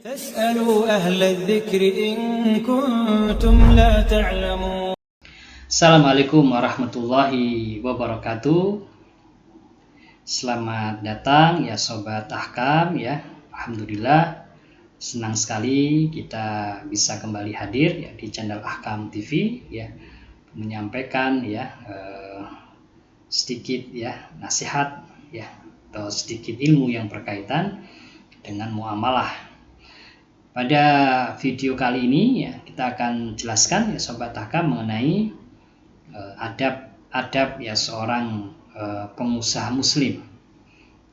فاسألوا أهل الذكر إن كنتم لا تعلمون. Assalamualaikum warahmatullahi wabarakatuh. Selamat datang ya Sobat Ahkam ya. Alhamdulillah senang sekali kita bisa kembali hadir ya di channel Ahkam TV ya, menyampaikan ya sedikit ya nasihat ya atau sedikit ilmu yang berkaitan dengan muamalah. Pada video kali ini ya kita akan jelaskan ya Sobat Ahkam mengenai adab-adab ya seorang pengusaha muslim,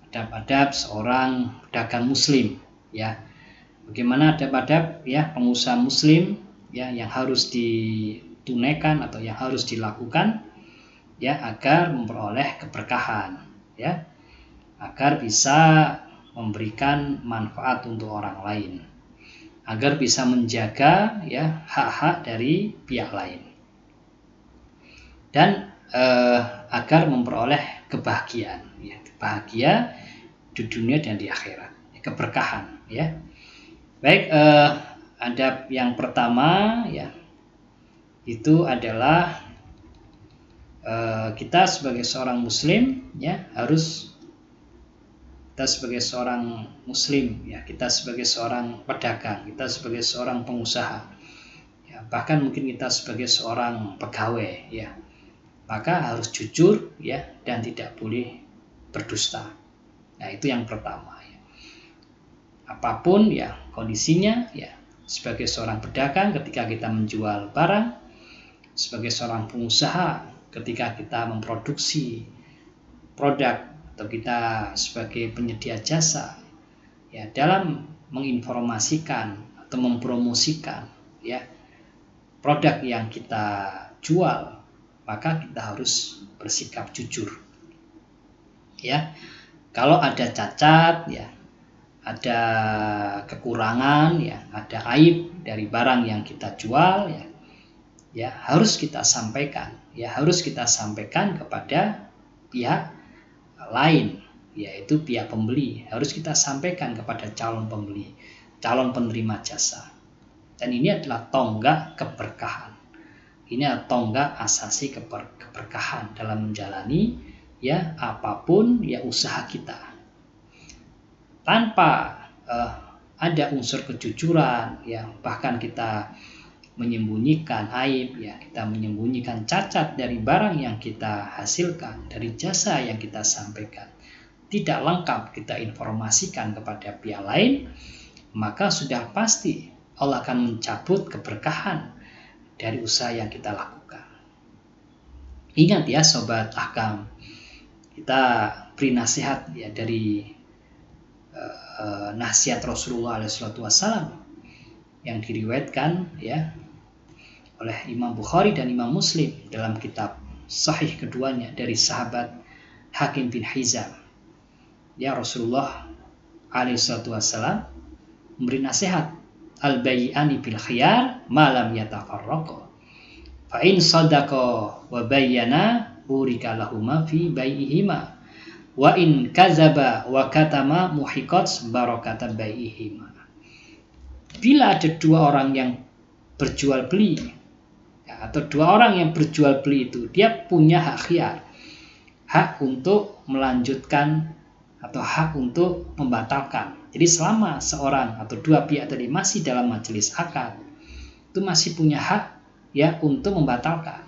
adab-adab seorang pedagang muslim ya. Bagaimana adab-adab ya pengusaha muslim ya yang harus ditunaikan atau yang harus dilakukan ya agar memperoleh keberkahan ya, agar bisa memberikan manfaat untuk orang lain, agar bisa menjaga ya hak-hak dari pihak lain, dan agar memperoleh kebahagiaan ya, bahagia di dunia dan di akhirat, keberkahan ya. Baik, adab yang pertama ya itu adalah kita sebagai seorang muslim ya harus, kita sebagai seorang muslim ya, kita sebagai seorang pedagang, kita sebagai seorang pengusaha ya, bahkan mungkin kita sebagai seorang pegawai ya, maka harus jujur ya dan tidak boleh berdusta. Nah, itu yang pertama ya. Apapun ya kondisinya ya, sebagai seorang pedagang ketika kita menjual barang, sebagai seorang pengusaha ketika kita memproduksi produk, atau kita sebagai penyedia jasa ya dalam menginformasikan atau mempromosikan ya produk yang kita jual, maka kita harus bersikap jujur ya. Kalau ada cacat ya, ada kekurangan ya, ada aib dari barang yang kita jual ya, ya harus kita sampaikan ya, harus kita sampaikan kepada pihak lain, yaitu pihak pembeli. Harus kita sampaikan kepada calon pembeli, calon penerima jasa. Dan ini adalah tonggak keberkahan. Ini adalah tonggak asasi keberkahan dalam menjalani ya apapun ya usaha kita. Tanpa ada unsur kejujuran ya, bahkan kita menyembunyikan aib ya, kita menyembunyikan cacat dari barang yang kita hasilkan, dari jasa yang kita sampaikan, tidak lengkap kita informasikan kepada pihak lain, maka sudah pasti Allah akan mencabut keberkahan dari usaha yang kita lakukan. Ingat ya Sobat Ahkam, kita beri nasihat ya dari nasihat Rasulullah SAW yang diriwayatkan ya oleh Imam Bukhari dan Imam Muslim dalam kitab sahih keduanya dari sahabat Hakim bin Hizam. Ya, Rasulullah SAW memberi nasihat, al-bay'ani bil khiyar ma lam yatafarraqa, fa in sadaqa wa bayyana burika lahuma fi bai'ihima, wa in kazaba wa katama muhiqat barakata bai'ihima. Bila ada dua orang yang berjual beli ya, atau dua orang yang berjual beli itu, dia punya hak khiyar, hak untuk melanjutkan atau hak untuk membatalkan. Jadi selama seorang atau dua pihak tadi masih dalam majelis akad, itu masih punya hak ya untuk membatalkan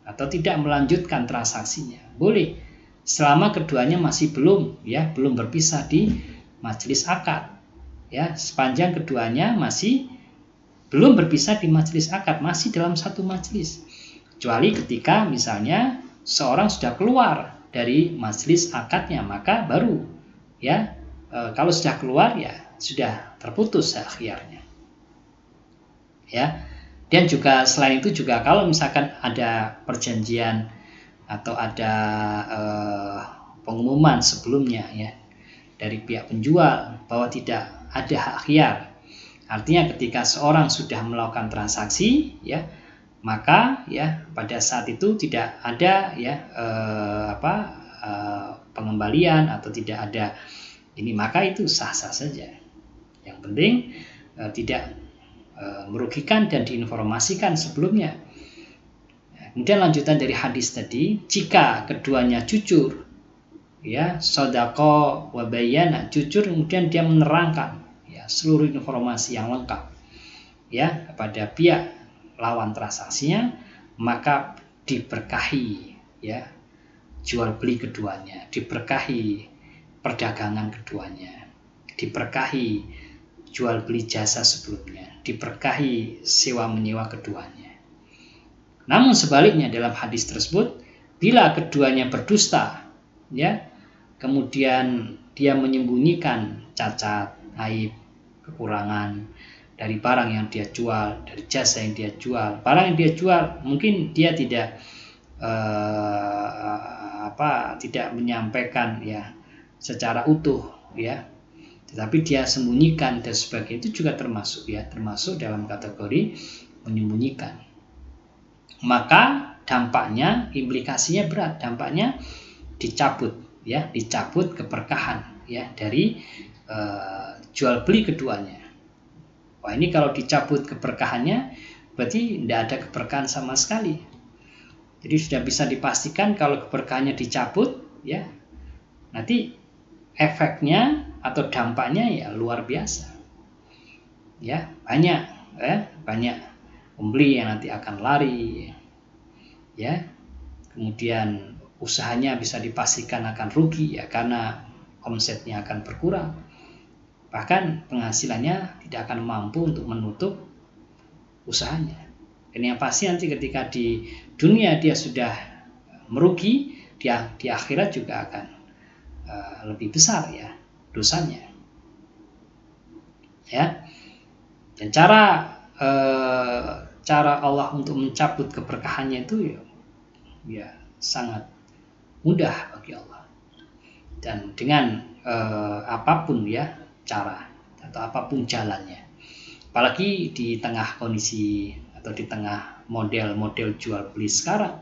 atau tidak melanjutkan transaksinya. Boleh selama keduanya masih belum berpisah di majelis akad. Ya, sepanjang keduanya masih belum berpisah di majelis akad, masih dalam satu majelis. Kecuali ketika misalnya seorang sudah keluar dari majelis akadnya, maka baru ya kalau sudah keluar ya sudah terputus hak khiyarnya. Ya. Dan juga selain itu juga kalau misalkan ada perjanjian atau ada pengumuman sebelumnya ya dari pihak penjual bahwa tidak ada hak khiyar, artinya ketika seorang sudah melakukan transaksi ya, maka ya pada saat itu tidak ada ya pengembalian atau tidak ada ini, maka itu sah-sah saja Yang penting tidak merugikan dan diinformasikan sebelumnya. Kemudian lanjutan dari hadis tadi, jika keduanya jujur, ya, sodako wabayana, jujur, kemudian dia menerangkan ya seluruh informasi yang lengkap ya kepada pihak lawan transaksinya, maka diberkahi ya jual beli keduanya, diberkahi perdagangan keduanya, diberkahi jual beli jasa sebelumnya, diberkahi sewa menyewa keduanya. Namun sebaliknya dalam hadis tersebut, bila keduanya berdusta, ya, kemudian dia menyembunyikan cacat, aib, kekurangan dari barang yang dia jual, dari jasa yang dia jual, barang yang dia jual mungkin dia tidak tidak menyampaikan ya secara utuh, ya, tetapi dia sembunyikan dan sebagainya, itu juga termasuk dalam kategori menyembunyikan. Maka dampaknya, implikasinya berat, dampaknya dicabut keberkahan ya dari jual beli keduanya. Wah, ini kalau dicabut keberkahannya berarti tidak ada keberkahan sama sekali. Jadi sudah bisa dipastikan kalau keberkahannya dicabut ya, nanti efeknya atau dampaknya ya luar biasa. Ya, banyak pembeli yang nanti akan lari ya, kemudian usahanya bisa dipastikan akan rugi ya karena omsetnya akan berkurang, bahkan penghasilannya tidak akan mampu untuk menutup usahanya. Dan yang pasti nanti ketika di dunia dia sudah merugi, dia di akhirat juga akan lebih besar ya dosanya ya. Dan cara Allah untuk mencabut keberkahannya itu ya sangat mudah bagi Allah, dan dengan apapun ya cara atau apapun jalannya, apalagi di tengah kondisi atau di tengah model-model jual beli sekarang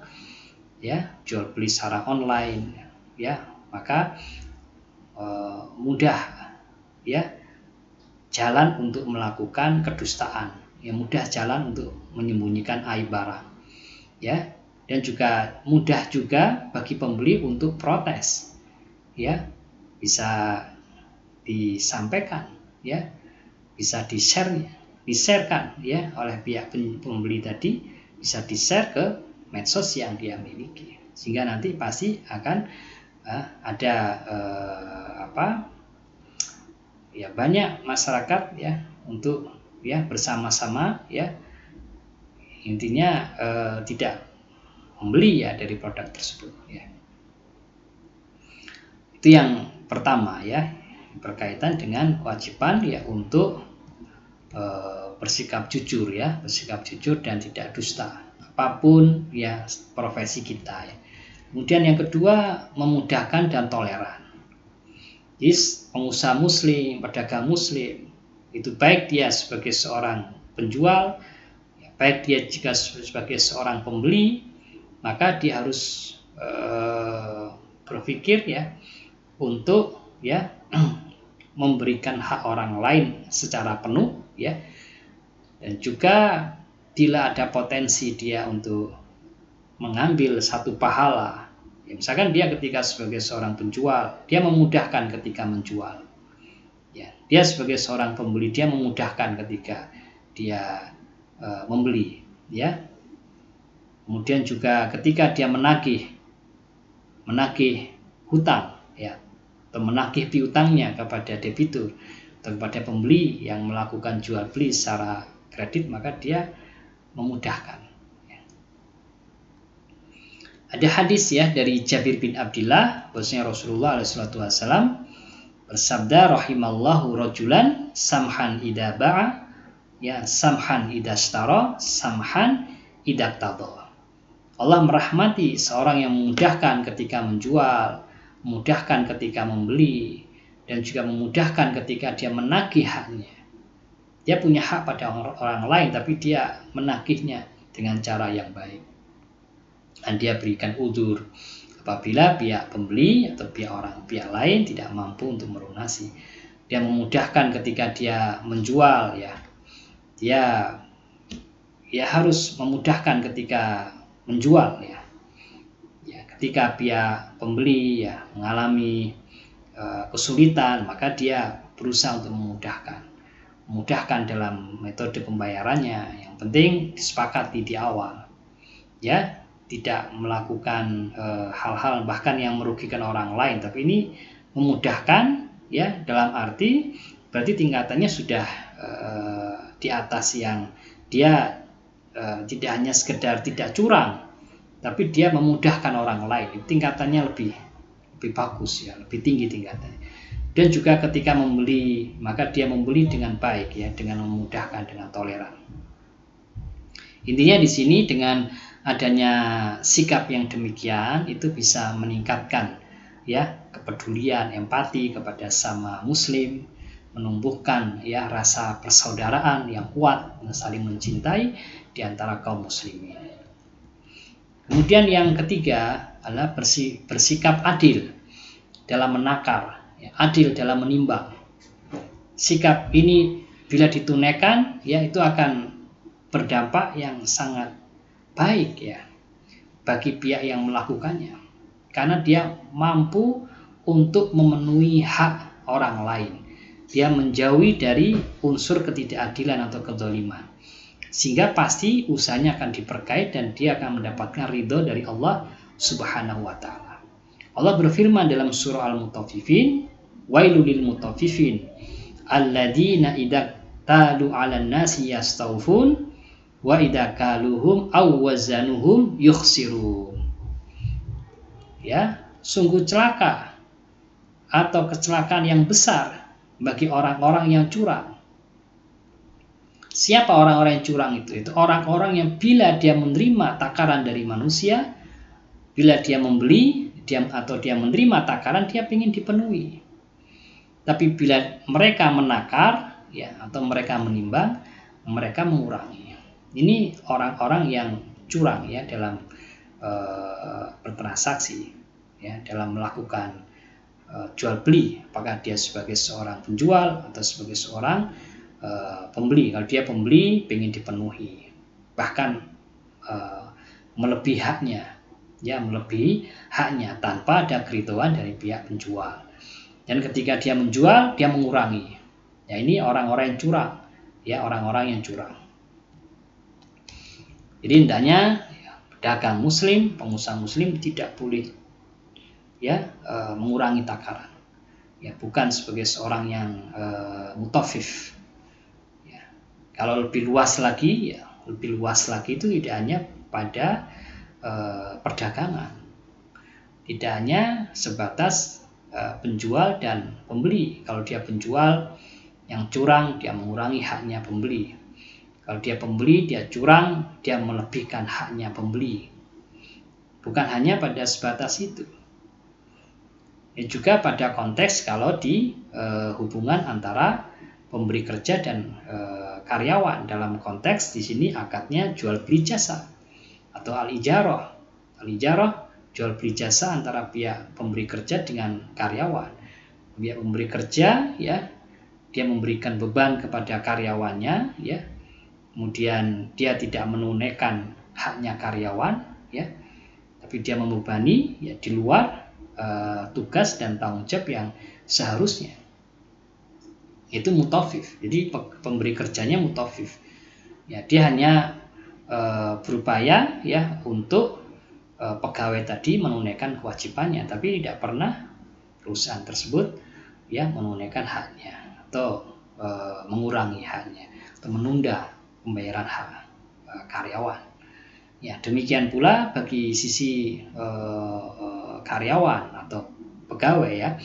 ya, jual beli secara online ya, maka mudah ya jalan untuk melakukan kedustaan, yang mudah jalan untuk menyembunyikan aib barang ya, dan juga mudah juga bagi pembeli untuk protes ya, bisa disampaikan ya, bisa di-sharekan ya oleh pihak pembeli tadi, bisa di-share ke medsos yang dia miliki, sehingga nanti pasti akan ada ya banyak masyarakat ya untuk ya bersama-sama ya, intinya tidak membeli ya dari produk tersebut ya. Itu yang pertama ya, berkaitan dengan kewajiban ya untuk bersikap jujur ya, bersikap jujur dan tidak dusta apapun ya profesi kita ya. Kemudian yang kedua, memudahkan dan toleran. Jadi pengusaha muslim, pedagang muslim, itu baik dia sebagai seorang penjual, ya, baik dia jika sebagai seorang pembeli, maka dia harus berpikir ya untuk ya memberikan hak orang lain secara penuh ya, dan juga bila ada potensi dia untuk mengambil satu pahala ya, misalkan dia ketika sebagai seorang penjual dia memudahkan ketika menjual ya, dia sebagai seorang pembeli dia memudahkan ketika dia membeli ya. Kemudian juga ketika dia menagih hutang ya, atau menagih piutangnya kepada debitur atau kepada pembeli yang melakukan jual beli secara kredit, maka dia memudahkan ya. Ada hadis ya dari Jabir bin Abdullah bahwasanya Rasulullah SAW bersabda, rahimallahu rajulan samhan idza ba'a ya, samhan idza ishtara, samhan idza iqtada. Allah merahmati seorang yang memudahkan ketika menjual, memudahkan ketika membeli, dan juga memudahkan ketika dia menagih haknya. Dia punya hak pada orang lain, tapi dia menagihnya dengan cara yang baik. Dan dia berikan udzur apabila pihak pembeli atau pihak lain tidak mampu untuk melunasi. dia memudahkan ketika dia menjual, ya dia harus memudahkan ketika menjual, ya ketika pihak pembeli ya mengalami kesulitan, maka dia berusaha untuk memudahkan dalam metode pembayarannya. Yang penting disepakati di awal, ya tidak melakukan hal-hal bahkan yang merugikan orang lain, tapi ini memudahkan, ya dalam arti berarti tingkatannya sudah di atas yang dia tidak hanya sekedar tidak curang, tapi dia memudahkan orang lain. Tingkatannya lebih bagus, ya lebih tinggi tingkatannya. Dan juga ketika membeli, maka dia membeli dengan baik, ya dengan memudahkan, dengan toleran. Intinya di sini dengan adanya sikap yang demikian itu bisa meningkatkan, ya kepedulian, empati kepada sama muslim, menumbuhkan ya rasa persaudaraan yang kuat, saling mencintai di antara kaum muslimin. Kemudian yang ketiga adalah bersikap adil dalam menakar, ya, adil dalam menimbang. Sikap ini bila ditunaikan, ya itu akan berdampak yang sangat baik, ya bagi pihak yang melakukannya, karena dia mampu untuk memenuhi hak orang lain. Dia menjauhi dari unsur ketidakadilan atau kezaliman, sehingga pasti usahanya akan diberkahi dan dia akan mendapatkan ridho dari Allah Subhanahu wa ta'ala. Allah berfirman dalam surah Al-Mutaffifin, wailul lil mutaffifin alladzina idza talu 'alan nasi yastawfun wa idza kaluhum aw wazanuhum yukhsirun. Ya, sungguh celaka atau kecelakaan yang besar bagi orang-orang yang curang. Siapa orang-orang yang curang itu? Itu orang-orang yang bila dia menerima takaran dari manusia, bila dia membeli atau dia menerima takaran, dia ingin dipenuhi. Tapi bila mereka menakar, ya atau mereka menimbang, mereka mengurangi. Ini orang-orang yang curang, ya dalam bertransaksi, ya dalam melakukan jual beli, apakah dia sebagai seorang penjual atau sebagai seorang pembeli. Kalau dia pembeli, ingin dipenuhi, bahkan melebihi haknya, ya melebihi haknya tanpa ada keridhaan dari pihak penjual. Dan ketika dia menjual, dia mengurangi. Ya ini orang-orang yang curang, ya orang-orang yang curang. Jadi hendaknya pedagang muslim, pengusaha muslim tidak boleh ya mengurangi takaran. Ya bukan sebagai seorang yang mutaffif. Ya, kalau lebih luas lagi itu tidak hanya pada perdagangan, tidak hanya sebatas penjual dan pembeli. Kalau dia penjual yang curang, dia mengurangi haknya pembeli. Kalau dia pembeli, dia curang, dia melebihkan haknya pembeli. Bukan hanya pada sebatas itu. Ya, juga pada konteks kalau di hubungan antara pemberi kerja dan karyawan. Dalam konteks di sini akadnya jual beli jasa atau al-ijarah. Al-ijarah jual beli jasa antara pihak pemberi kerja dengan karyawan. Pihak pemberi kerja, ya dia memberikan beban kepada karyawannya, ya kemudian dia tidak menunaikan haknya karyawan, ya tapi dia membebani ya di luar tugas dan tanggung jawab yang seharusnya. Itu mutaffif. Jadi pemberi kerjanya mutaffif. Ya dia hanya berupaya ya untuk pegawai tadi menunaikan kewajibannya, tapi tidak pernah perusahaan tersebut ya menunaikan haknya atau mengurangi haknya atau menunda pembayaran hak karyawan. Ya demikian pula bagi sisi karyawan atau pegawai, ya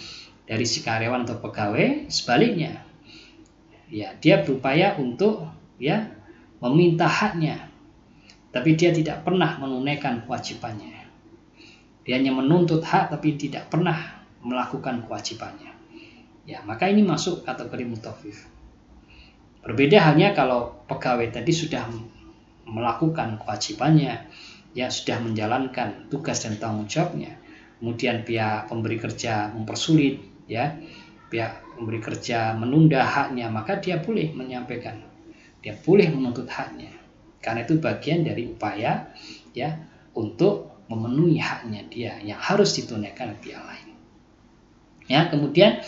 dari si karyawan atau pegawai sebaliknya, ya dia berupaya untuk ya meminta haknya, tapi dia tidak pernah menunaikan kewajibannya. Dia hanya menuntut hak tapi tidak pernah melakukan kewajibannya. Ya maka ini masuk kategori mutaffif. Berbeda halnya kalau pegawai tadi sudah melakukan kewajibannya, ya sudah menjalankan tugas dan tanggung jawabnya, kemudian pihak pemberi kerja mempersulit, ya pihak pemberi kerja menunda haknya, maka dia boleh menyampaikan, dia boleh menuntut haknya, karena itu bagian dari upaya ya untuk memenuhi haknya dia yang harus ditunaikan oleh pihak lain. Ya, kemudian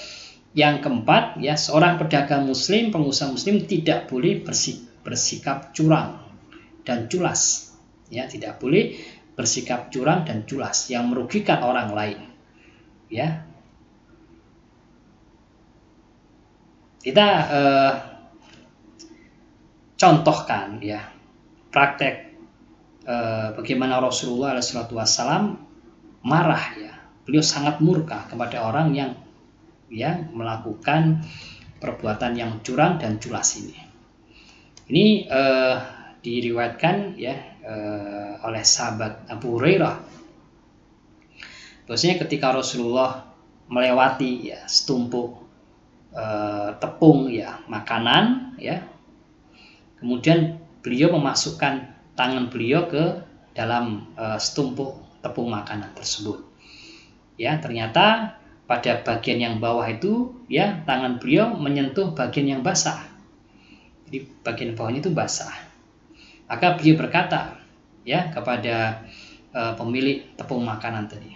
yang keempat, ya, seorang pedagang muslim, pengusaha muslim tidak boleh bersikap curang dan culas. Ya, tidak boleh bersikap curang dan culas yang merugikan orang lain. Ya, kita contohkan ya praktek bagaimana Rasulullah SAW marah ya. Beliau sangat murka kepada orang yang melakukan perbuatan yang curang dan culas ini. Ini diriwayatkan ya oleh sahabat Abu Hurairah. Bahwasanya ketika Rasulullah melewati ya setumpuk tepung ya makanan ya, kemudian beliau memasukkan tangan beliau ke dalam setumpuk tepung makanan tersebut. Ya, ternyata pada bagian yang bawah itu ya tangan beliau menyentuh bagian yang basah. Jadi bagian bawahnya itu basah. Maka beliau berkata ya kepada pemilik tepung makanan tadi,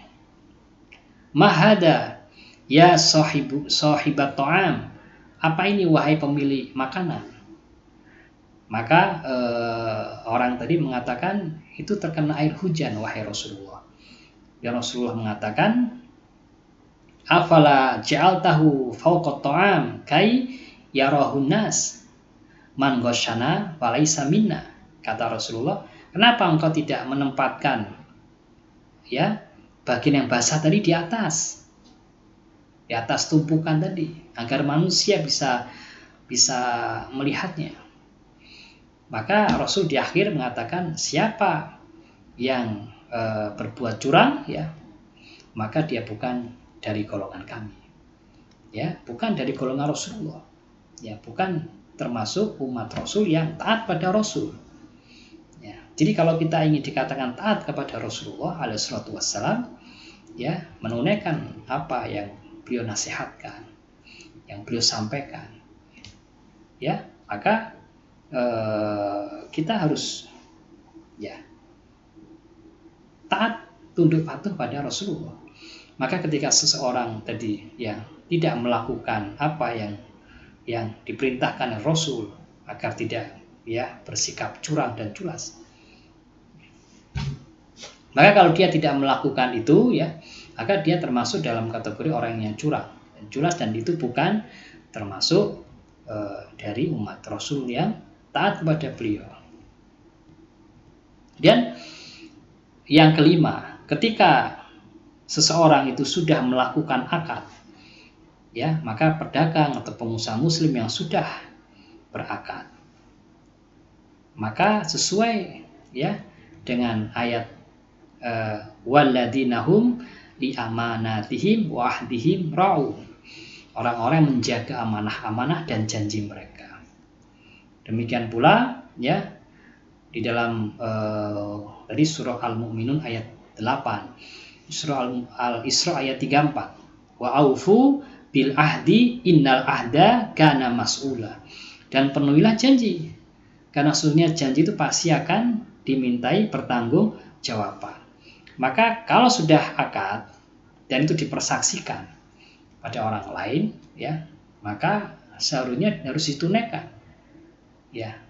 "Mahada ya sahibat ta'am." Apa ini wahai pemilik makanan? Maka orang tadi mengatakan, itu terkena air hujan wahai Rasulullah. Dan Rasulullah mengatakan, "Afala ja'altahu fawqa ta'am kai yarahun nas man ghasyana walaysa minna." Kata Rasulullah, kenapa engkau tidak menempatkan ya bagian yang basah tadi di atas tumpukan tadi, agar manusia bisa melihatnya. Maka Rasul di akhir mengatakan, siapa yang berbuat curang ya, maka dia bukan dari golongan kami, ya, bukan dari golongan Rasulullah, ya, bukan termasuk umat Rasul yang taat pada Rasul. Ya, jadi kalau kita ingin dikatakan taat kepada Rasulullah alaihissalatu wassalam, ya, menunaikan apa yang beliau nasihatkan, yang beliau sampaikan, ya, maka kita harus ya taat, tunduk patuh pada Rasulullah. Maka ketika seseorang tadi yang tidak melakukan apa yang diperintahkan oleh Rasul agar tidak ya bersikap curang dan culas, maka kalau dia tidak melakukan itu ya, maka dia termasuk dalam kategori orang yang curang dan culas, dan itu bukan termasuk dari umat Rasul yang taat kepada beliau. Dan yang kelima, ketika seseorang itu sudah melakukan akad, ya, maka pedagang atau pengusaha muslim yang sudah berakad, maka sesuai ya dengan ayat walladzinahum li amanatihim wa ahdihim ra'u, orang-orang yang menjaga amanah-amanah dan janji mereka. Demikian pula ya di dalam tadi surah Al-Mu'minun ayat 8, surah Al-Isra ayat 34, wa aufu bil ahdi innal ahda kana mas'ula, dan penuhilah janji karena sesungguhnya janji itu pasti akan dimintai pertanggungjawaban. Maka kalau sudah akad dan itu dipersaksikan pada orang lain ya, maka seharusnya harus ditunaikan ya,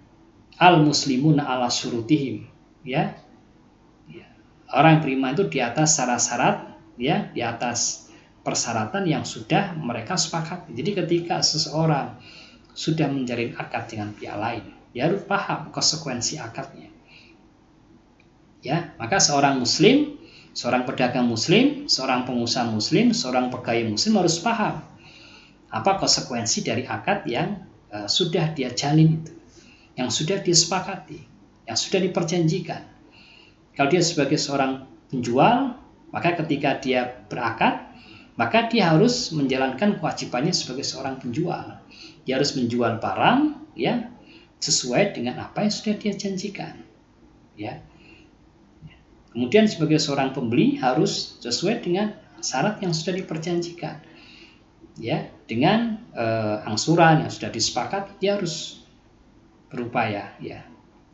al muslimuna ala surutihim ya, orang beriman itu di atas syarat-syarat ya, di atas persyaratan yang sudah mereka sepakati. Jadi ketika seseorang sudah menjalin akad dengan pihak lain, dia harus paham konsekuensi akadnya. Ya, maka seorang muslim, seorang pedagang muslim, seorang pengusaha muslim, seorang pegawai muslim harus paham apa konsekuensi dari akad yang sudah dia jalin itu, yang sudah disepakati, yang sudah diperjanjikan. Kalau dia sebagai seorang penjual, maka ketika dia berakad, maka dia harus menjalankan kewajibannya sebagai seorang penjual. Dia harus menjual barang ya sesuai dengan apa yang sudah dia janjikan. Ya. Kemudian sebagai seorang pembeli harus sesuai dengan syarat yang sudah diperjanjikan. ya dengan angsuran yang sudah disepakati, dia harus berupaya, ya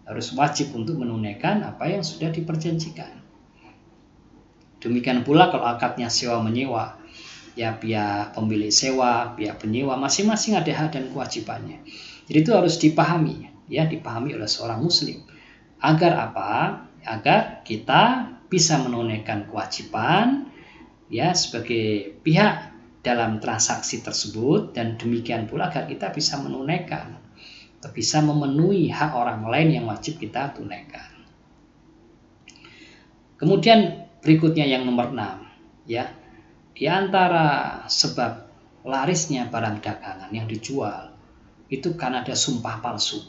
harus wajib untuk menunaikan apa yang sudah diperjanjikan. Demikian pula kalau akadnya sewa menyewa, ya pihak pemilik sewa, pihak penyewa, masing-masing ada hak dan kewajibannya. Jadi itu harus dipahami, ya dipahami oleh seorang muslim. Agar apa? Agar kita bisa menunaikan kewajiban, ya sebagai pihak dalam transaksi tersebut, dan demikian pula agar kita bisa menunaikan atau bisa memenuhi hak orang lain yang wajib kita tunaikan. Kemudian berikutnya yang nomor 6, ya di antara sebab larisnya barang dagangan yang dijual itu karena ada sumpah palsu,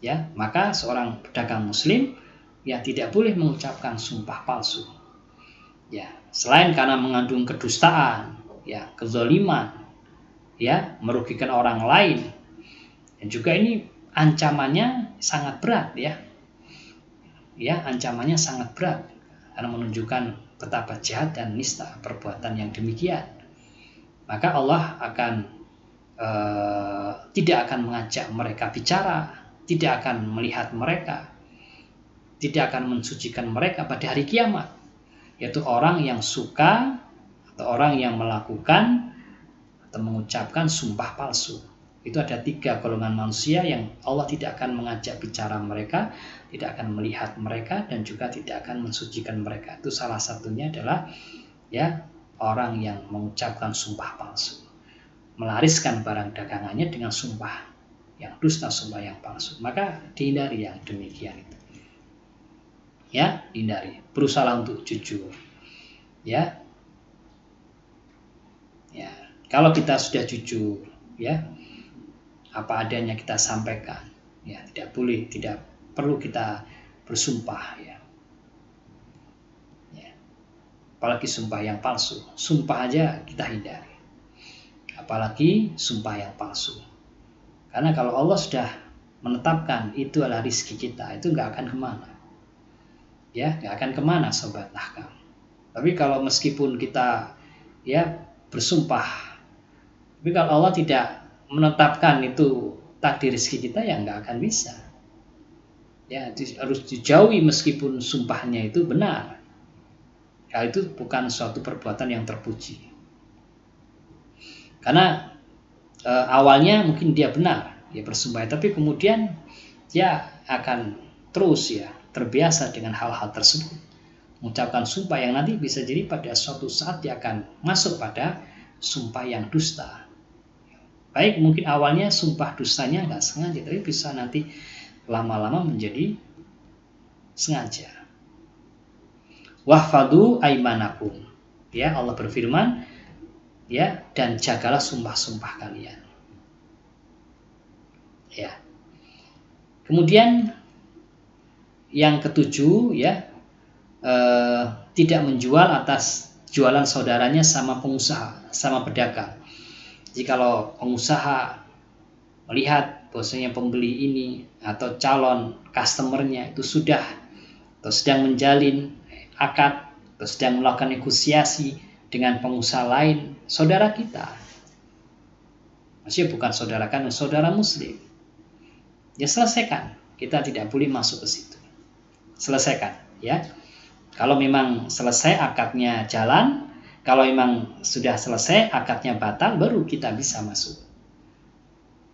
ya maka seorang pedagang muslim ya tidak boleh mengucapkan sumpah palsu, ya selain karena mengandung kedustaan, ya kezaliman, ya merugikan orang lain, dan juga ini ancamannya sangat berat, ya ancamannya sangat berat karena menunjukkan betapa jahat dan nista perbuatan yang demikian. Maka Allah akan tidak akan mengajak mereka bicara, tidak akan melihat mereka, tidak akan mensucikan mereka pada hari kiamat, yaitu orang yang suka atau orang yang melakukan atau mengucapkan sumpah palsu. Itu ada 3 golongan manusia yang Allah tidak akan mengajak bicara mereka, tidak akan melihat mereka, dan juga tidak akan mensucikan mereka. Itu salah satunya adalah ya orang yang mengucapkan sumpah palsu, melariskan barang dagangannya dengan sumpah yang dusta, sumpah yang palsu. Maka dihindari yang demikian itu, ya hindari, berusaha untuk jujur, ya kalau kita sudah jujur, ya apa adanya kita sampaikan, ya tidak perlu kita bersumpah, ya apalagi sumpah yang palsu. Sumpah aja kita hindari, apalagi sumpah yang palsu. Karena kalau Allah sudah menetapkan itu adalah rizki kita, itu nggak akan kemana, ya nggak akan kemana sobat Ahkam. Tapi kalau meskipun kita ya bersumpah, tapi kalau Allah tidak menetapkan itu takdir rezeki kita, ya nggak akan bisa. Ya harus dijauhi meskipun sumpahnya itu benar. Hal itu bukan suatu perbuatan yang terpuji. Karena awalnya mungkin dia benar, ya bersumpah, tapi kemudian dia akan terus ya terbiasa dengan hal-hal tersebut, mengucapkan sumpah yang nanti bisa jadi pada suatu saat dia akan masuk pada sumpah yang dusta. Baik mungkin awalnya sumpah dustanya nggak sengaja, tapi bisa nanti lama-lama menjadi sengaja. Wahfadu aimanakum, ya Allah berfirman, ya dan jagalah sumpah-sumpah kalian, ya. Kemudian yang ke-7, ya tidak menjual atas jualan saudaranya sama pengusaha, sama pedagang. Jikalau pengusaha melihat bahwasanya pembeli ini atau calon customernya itu sudah atau sedang menjalin akad atau sedang melakukan negosiasi dengan pengusaha lain, saudara kita, maksudnya bukan saudara kandung, saudara muslim, ya selesaikan. Kita tidak boleh masuk ke situ. Selesaikan, ya. Kalau memang selesai akadnya jalan, kalau memang sudah selesai akadnya batal, baru kita bisa masuk.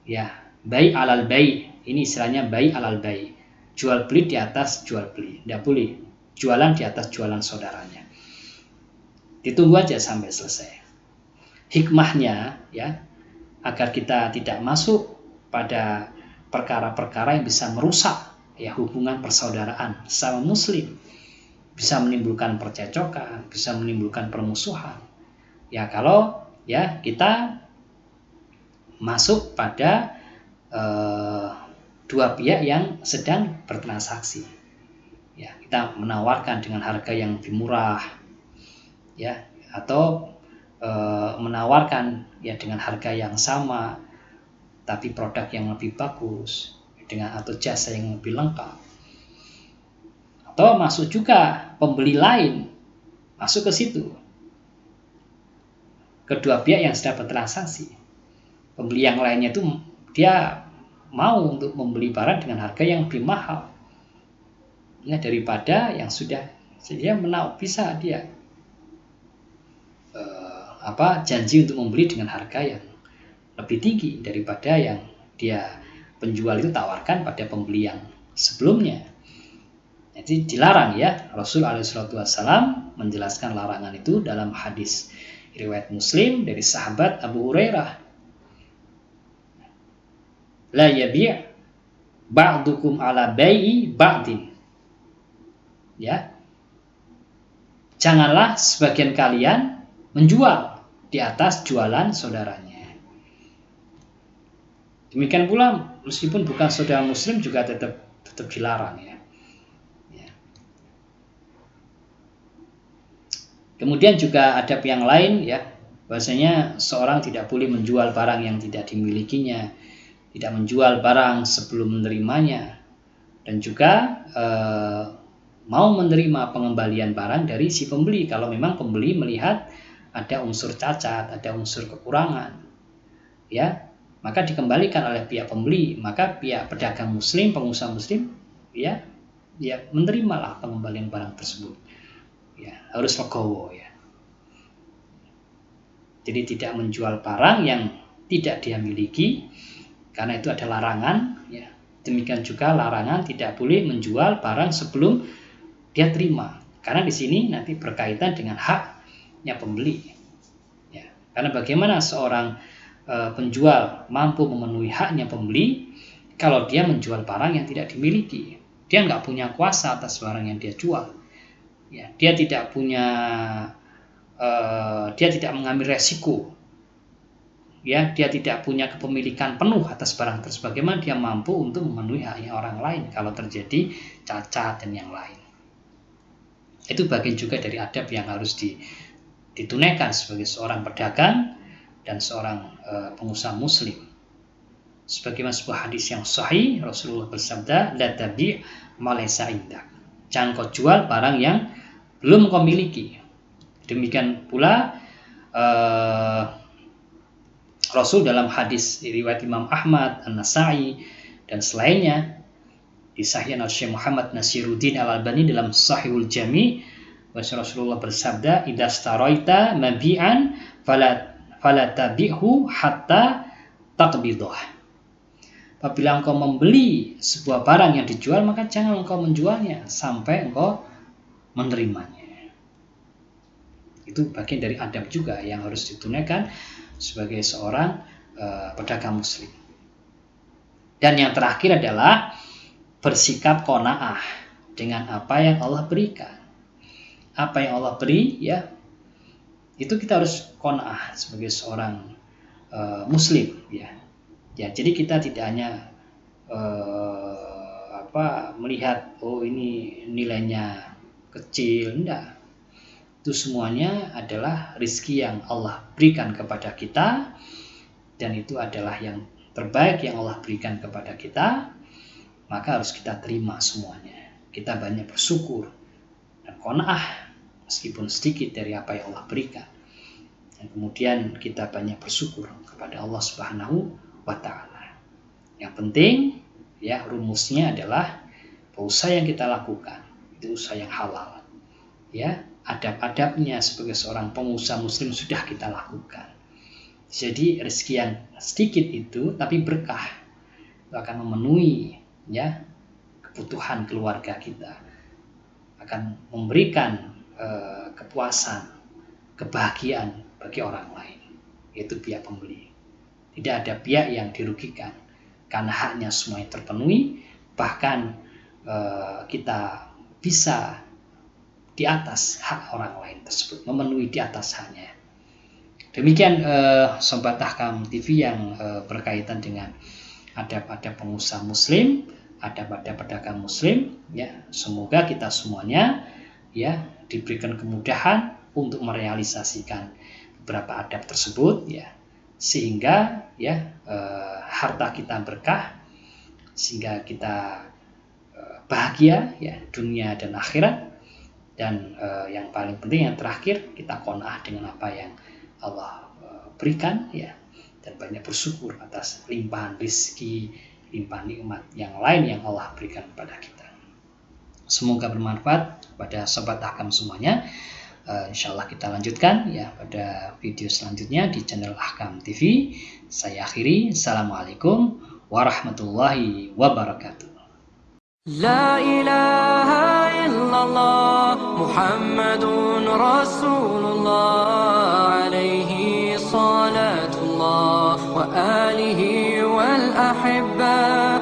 Ya, bai alal bai. Ini istilahnya bai alal bai. Jual beli di atas jual beli. Tidak boleh jualan di atas jualan saudaranya. Ditunggu aja sampai selesai. Hikmahnya, ya, agar kita tidak masuk pada perkara-perkara yang bisa merusak ya hubungan persaudaraan sama muslim, bisa menimbulkan percecokan, bisa menimbulkan permusuhan. Ya kalau ya kita masuk pada dua pihak yang sedang bertransaksi, ya kita menawarkan dengan harga yang lebih murah, ya atau menawarkan ya dengan harga yang sama tapi produk yang lebih bagus dengan atau jasa yang lebih lengkap. Atau masuk juga pembeli lain masuk ke situ. kedua pihak yang sedang bertransaksi. Pembeli yang lainnya itu dia mau untuk membeli barang dengan harga yang lebih mahal ya daripada yang sudah, sehingga bisa dia janji untuk membeli dengan harga yang lebih tinggi daripada yang dia penjual itu tawarkan pada pembeli yang sebelumnya. Jadi dilarang ya. Rasul alaihissalam menjelaskan larangan itu dalam hadis riwayat Muslim dari sahabat Abu Hurairah. La yabi' ba'dukum ala bai'i ba'din. Ya. Janganlah sebagian kalian menjual di atas jualan saudaranya. Demikian pula meskipun bukan saudara muslim juga tetap dilarang ya. Kemudian juga adab yang lain ya, bahwasanya seorang tidak boleh menjual barang yang tidak dimilikinya, tidak menjual barang sebelum menerimanya, dan juga mau menerima pengembalian barang dari si pembeli kalau memang pembeli melihat ada unsur cacat, ada unsur kekurangan, ya, maka dikembalikan oleh pihak pembeli. Maka pihak pedagang muslim, pengusaha muslim, ya menerimalah pengembalian barang tersebut. Ya, harus legowo ya. Jadi tidak menjual barang yang tidak dia miliki, karena itu ada larangan. Ya. Demikian juga larangan tidak boleh menjual barang sebelum dia terima, karena di sini nanti berkaitan dengan haknya pembeli. Ya. Karena bagaimana seorang penjual mampu memenuhi haknya pembeli kalau dia menjual barang yang tidak dimiliki? Dia nggak punya kuasa atas barang yang dia jual. Ya, dia tidak mengambil resiko. Ya, dia tidak punya kepemilikan penuh atas barang tersebut. Bagaimana dia mampu untuk memenuhi haknya orang lain kalau terjadi cacat dan yang lain? Itu bagian juga dari adab yang harus ditunaikan sebagai seorang pedagang dan seorang pengusaha muslim. Sebagaimana sebuah hadis yang sahih, Rasulullah bersabda, "La tabi' ma laysa indak." Jangan kau jual barang yang belum kau miliki. Demikian pula Rasul dalam hadis riwayat Imam Ahmad, An-Nasa'i dan selainnya di Sahih Syekh Muhammad Nasiruddin Al-Albani dalam Sahihul Jami', Rasulullah bersabda, "Idza staraita mabi'an fala tabi'hu hatta taqbidah." Apabila engkau membeli sebuah barang yang dijual, maka jangan engkau menjualnya sampai engkau menerimanya. Itu bagian dari adab juga yang harus ditunaikan sebagai seorang pedagang muslim. Dan yang terakhir adalah bersikap qanaah dengan apa yang Allah berikan. Apa yang Allah beri, ya, itu kita harus qanaah sebagai seorang muslim, ya. Ya, jadi kita tidak hanya melihat ini nilainya kecil, enggak. Itu semuanya adalah rezeki yang Allah berikan kepada kita, dan itu adalah yang terbaik yang Allah berikan kepada kita, maka harus kita terima semuanya. Kita banyak bersyukur dan qanaah meskipun sedikit dari apa yang Allah berikan. Dan kemudian kita banyak bersyukur kepada Allah Subhanahu wa ta'ala. Yang penting ya, rumusnya adalah usaha yang kita lakukan itu usaha yang halal. Ya, adab-adabnya sebagai seorang pengusaha muslim sudah kita lakukan. Jadi rezeki yang sedikit itu tapi berkah, itu akan memenuhi ya kebutuhan keluarga kita, akan memberikan kepuasan, kebahagiaan bagi orang lain, yaitu pihak pembeli. Tidak ada pihak yang dirugikan karena haknya semuanya terpenuhi, bahkan kita bisa di atas hak orang lain tersebut, memenuhi di atas haknya. Demikian Sobat Ahkam TV yang berkaitan dengan adab-adab pengusaha muslim, adab-adab pedagang muslim, ya. Semoga kita semuanya ya diberikan kemudahan untuk merealisasikan beberapa adab tersebut, ya, sehingga ya harta kita berkah, sehingga kita bahagia ya dunia dan akhirat. Dan yang paling penting, yang terakhir, kita qanaah dengan apa yang Allah berikan ya, dan banyak bersyukur atas limpahan rezeki, limpahan nikmat yang lain yang Allah berikan kepada kita. Semoga bermanfaat pada sobat Ahkam semuanya. Insyaallah kita lanjutkan ya pada video selanjutnya di channel Ahkam TV. Saya akhiri. Assalamualaikum warahmatullahi wabarakatuh. La ilaha illallah Muhammadun Rasulullah alaihi salatullah wa alihi wal ahibba